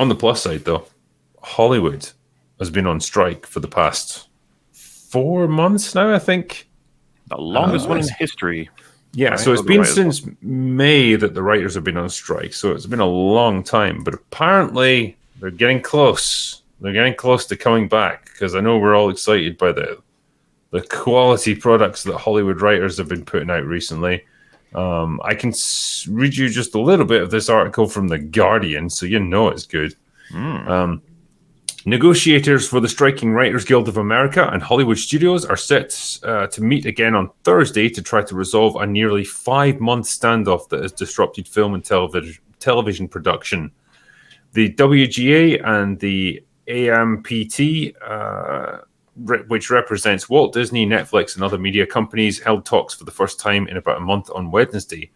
On the plus side, though, Hollywood has been on strike for the past 4 months now, I think. The longest one in history. Yeah, right? so it's been since May that the writers have been on strike. So it's been a long time. But apparently, they're getting close. They're getting close to coming back, because I know we're all excited by the quality products that Hollywood writers have been putting out recently. I can read you just a little bit of this article from The Guardian, so you know it's good. Negotiators for the striking Writers Guild of America and Hollywood studios are set to meet again on Thursday to try to resolve a nearly 5-month standoff that has disrupted film and television production. The WGA and the AMPT, which represents Walt Disney, Netflix, and other media companies, held talks for the first time in about a month on Wednesday.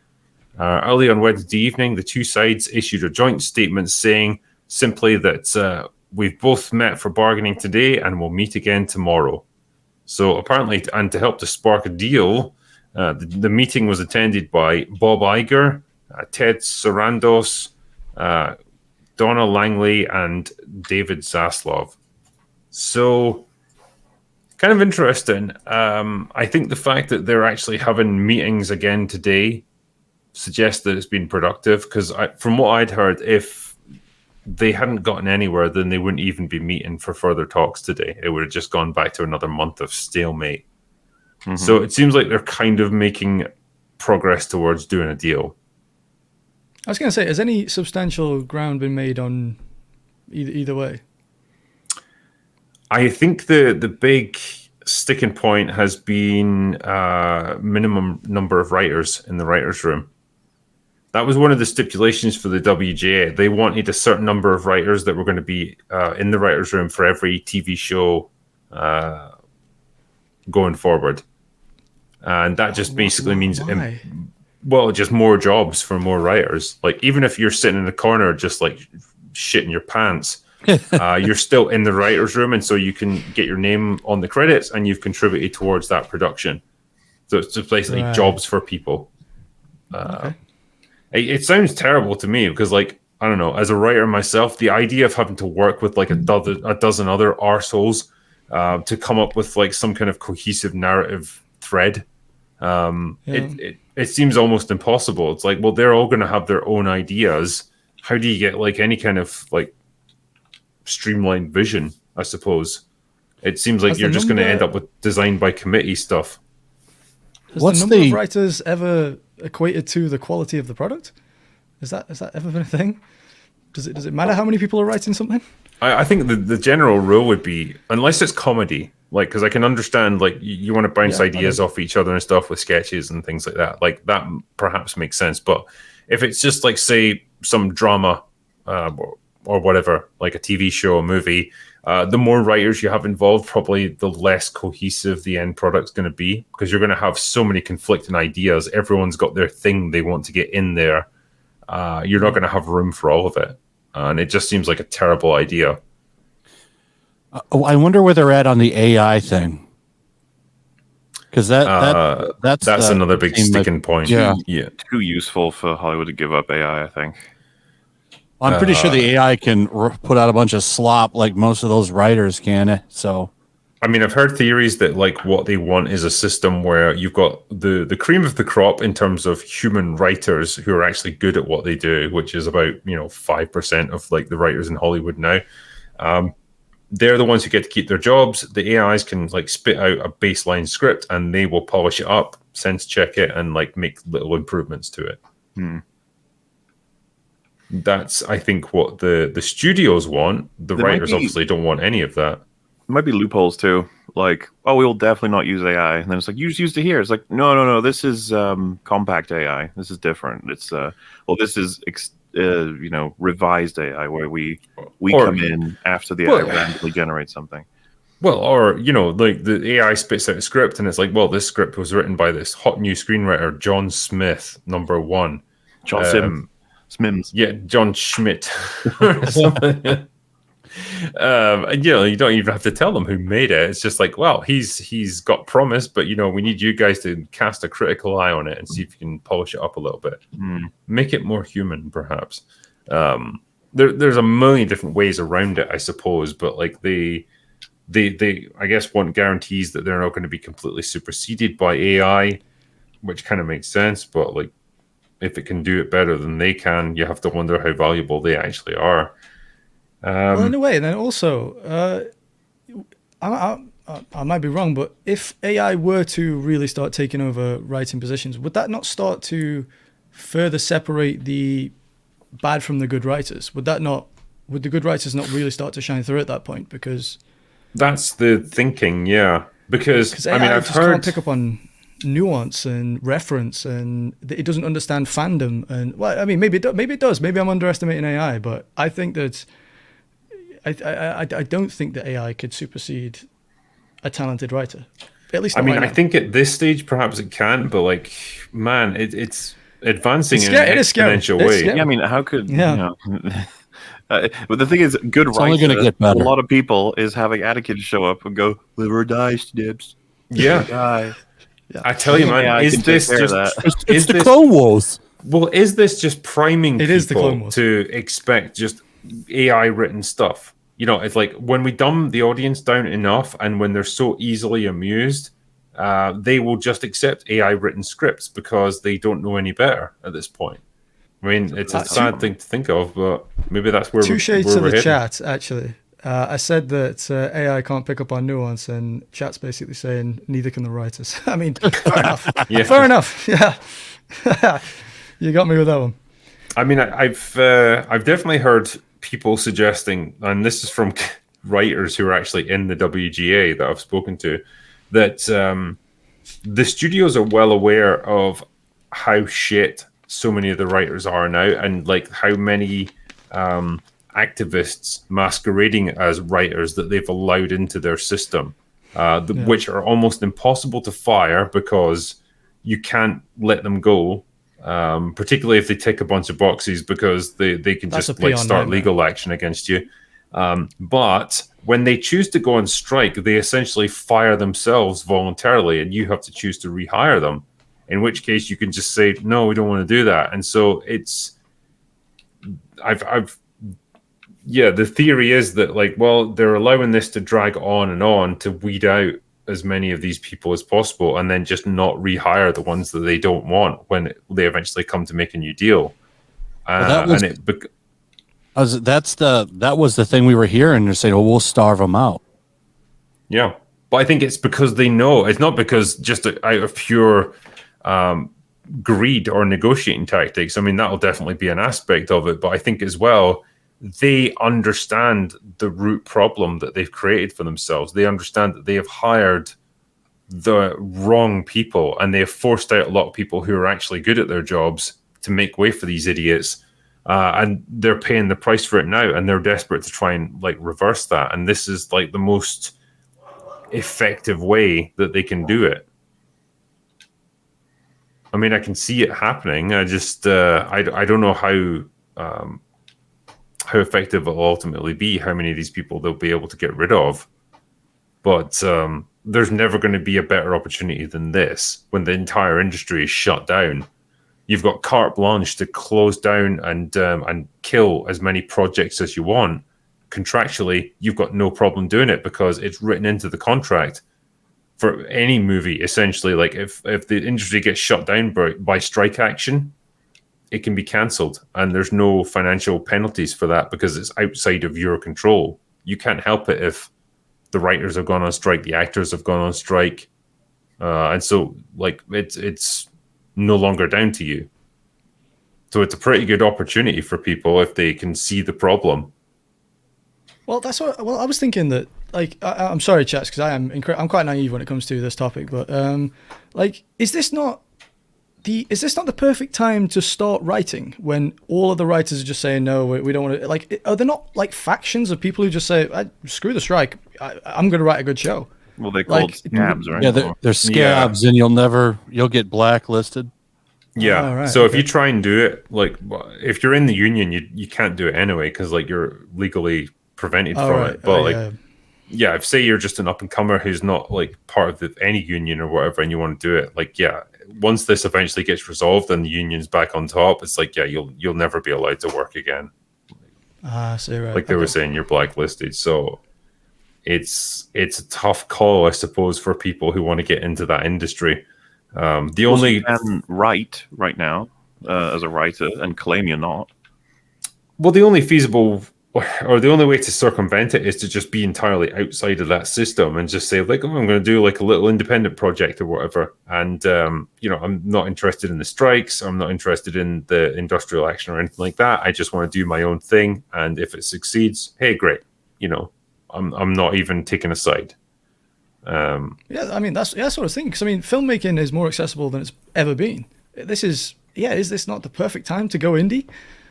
Early on Wednesday evening, the two sides issued a joint statement saying simply that we've both met for bargaining today and we'll meet again tomorrow. So apparently, and to help to spark a deal, the meeting was attended by Bob Iger, Ted Sarandos, Donna Langley, and David Zaslav. So, kind of interesting. I think the fact that they're actually having meetings again today suggests that it's been productive, because from what I'd heard, if they hadn't gotten anywhere, then they wouldn't even be meeting for further talks today. It would have just gone back to another month of stalemate. Mm-hmm. So it seems like they're kind of making progress towards doing a deal. I was going to say, has any substantial ground been made on either way? I think the big sticking point has been minimum number of writers in the writers' room. That was one of the stipulations for the WGA. They wanted a certain number of writers that were going to be in the writers' room for every TV show going forward. And that just basically means, just more jobs for more writers. Like, even if you're sitting in the corner just like shitting your pants, you're still in the writers' room, and so you can get your name on the credits and you've contributed towards that production. So it's just basically jobs for people. Okay. It sounds terrible to me because, like, I don't know, as a writer myself, the idea of having to work with like a dozen other arseholes to come up with like some kind of cohesive narrative thread, it seems almost impossible. It's like, well, they're all going to have their own ideas. How do you get like any kind of like streamlined vision? I suppose it seems like you're just going to end up with design by committee stuff. Has the number of writers ever equated to the quality of the product? Has that ever been a thing? Does it matter how many people are writing something? I think the general rule would be, unless it's comedy, like, because I can understand like you want to bounce ideas off each other and stuff with sketches and things like that. Like that perhaps makes sense. But if it's just like, say, some drama or whatever, like a TV show, a movie, the more writers you have involved, probably the less cohesive the end product's going to be, because you're going to have so many conflicting ideas. Everyone's got their thing they want to get in there. You're not going to have room for all of it. And it just seems like a terrible idea. I wonder where they're at on the AI thing. Because that's another big sticking point. Yeah. Too useful for Hollywood to give up AI, I think. I'm pretty sure the AI can put out a bunch of slop like most of those writers can. So, I mean, I've heard theories that like what they want is a system where you've got the cream of the crop in terms of human writers who are actually good at what they do, which is about 5% of like the writers in Hollywood now. They're the ones who get to keep their jobs. The AIs can like spit out a baseline script and they will polish it up, sense check it, and like make little improvements to it. That's, I think, what the studios want. The writers obviously don't want any of that. There might be loopholes too. Like, oh, we will definitely not use AI. And then it's like, you just used it here. It's like, no. This is compact AI. This is different. It's this is revised AI where we come in after the AI randomly generates something. Well, or like the AI spits out a script and it's like, well, this script was written by this hot new screenwriter, John Smith, #1. John Smims. Yeah, John Schmidt. Or something. You don't even have to tell them who made it. It's just like, well, he's got promise, but we need you guys to cast a critical eye on it and see if you can polish it up a little bit, make it more human, perhaps. there's a million different ways around it, I suppose, but like they I guess want guarantees that they're not going to be completely superseded by AI, which kind of makes sense. But like, if it can do it better than they can, you have to wonder how valuable they actually are. Well, in a way, and then also, I might be wrong, but if AI were to really start taking over writing positions, would that not start to further separate the bad from the good writers? Would the good writers not really start to shine through at that point? Because that's the thinking, yeah. Because AI I mean, I've just heard can't pick up on nuance and reference, and it doesn't understand fandom. And well, I mean, maybe it does. Maybe I'm underestimating AI, but I think that I don't think that AI could supersede a talented writer. At least, I mean, right I now. think at this stage perhaps it can, but like, man, it's advancing in It an is scary. exponential It's way. scary. Yeah, I mean, how could Yeah. but the thing is, good It's only writing gonna get better. a lot of people is having Anakin show up and go, "Live or die, Snips. Yeah. Live or die." I tell you, man, AI is can take this care of just that. It's the this Clone Wars. well, is this just priming It is the Clone people Wars. to expect just AI written stuff? You know, it's like when we dumb the audience down enough, and when they're so easily amused, they will just accept AI written scripts because they don't know any better at this point. I mean, it's a sad thing to think of, but maybe that's where Touche we're to the heading. chat, actually. I said that AI can't pick up on nuance, and chat's basically saying neither can the writers. I mean, fair enough. Yeah. Fair enough. Yeah. You got me with that one. I mean, I've definitely heard people suggesting, and this is from writers who are actually in the WGA that I've spoken to, that the studios are well aware of how shit so many of the writers are now, and like how many activists masquerading as writers that they've allowed into their system, which are almost impossible to fire because you can't let them go. Particularly if they tick a bunch of boxes, because they can That's just a like PR start nightmare. legal action against you. But when they choose to go on strike, they essentially fire themselves voluntarily, and you have to choose to rehire them. In which case, you can just say, "No, we don't want to do that." And so the theory is that like, well, they're allowing this to drag on to weed out as many of these people as possible, and then just not rehire the ones that they don't want when they eventually come to make a new deal. That was the thing we were hearing. They're saying, "Oh, we'll starve them out." Yeah, but I think it's because they know. It's not because just out of pure greed or negotiating tactics. I mean, that'll definitely be an aspect of it, but I think as well, they understand the root problem that they've created for themselves. They understand that they have hired the wrong people, and they have forced out a lot of people who are actually good at their jobs to make way for these idiots. And they're paying the price for it now, and they're desperate to try and like reverse that. And this is like the most effective way that they can do it. I mean, I can see it happening. I just I don't know how effective it'll ultimately be, how many of these people they'll be able to get rid of. But there's never going to be a better opportunity than this when the entire industry is shut down. You've got carte blanche to close down and kill as many projects as you want. Contractually, you've got no problem doing it because it's written into the contract for any movie. Essentially, like if the industry gets shut down by strike action, it can be cancelled, and there's no financial penalties for that because it's outside of your control. You can't help it if the writers have gone on strike, the actors have gone on strike, and so like it's no longer down to you. So it's a pretty good opportunity for people if they can see the problem. Well, that's what. Well, I was thinking that. Like, I'm sorry, chats, because I'm quite naive when it comes to this topic. But like, is this not the perfect time to start writing when all of the writers are just saying no, we don't want to? Like, are there not like factions of people who just say, screw the strike, I'm going to write a good show? Well, they called scabs, right? Yeah, they're scabs, and you'll get blacklisted. Yeah. Oh, right, so okay. if you try and do it, like if you're in the union, you can't do it anyway because like you're legally prevented from it. But yeah, if say you're just an up and comer who's not like part of any union or whatever, and you want to do it, like once this eventually gets resolved and the union's back on top, it's like you'll never be allowed to work again. So right. Like they were saying, you're blacklisted. So it's a tough call, I suppose, for people who want to get into that industry. You can write right now as a writer and claim you're not. Well, the only feasible or the only way to circumvent it is to just be entirely outside of that system and just say, like, oh, I'm going to do like a little independent project or whatever. And, I'm not interested in the strikes. I'm not interested in the industrial action or anything like that. I just want to do my own thing. And if it succeeds, hey, great. I'm not even taking a side. That's what I was thinking. Because filmmaking is more accessible than it's ever been. Is this not the perfect time to go indie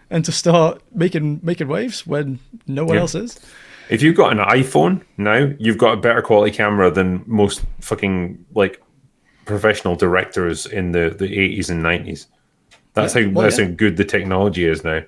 and to start making waves when no one else is? If you've got an iPhone now, you've got a better quality camera than most fucking like professional directors in the 80s and 90s. That's how good the technology is now.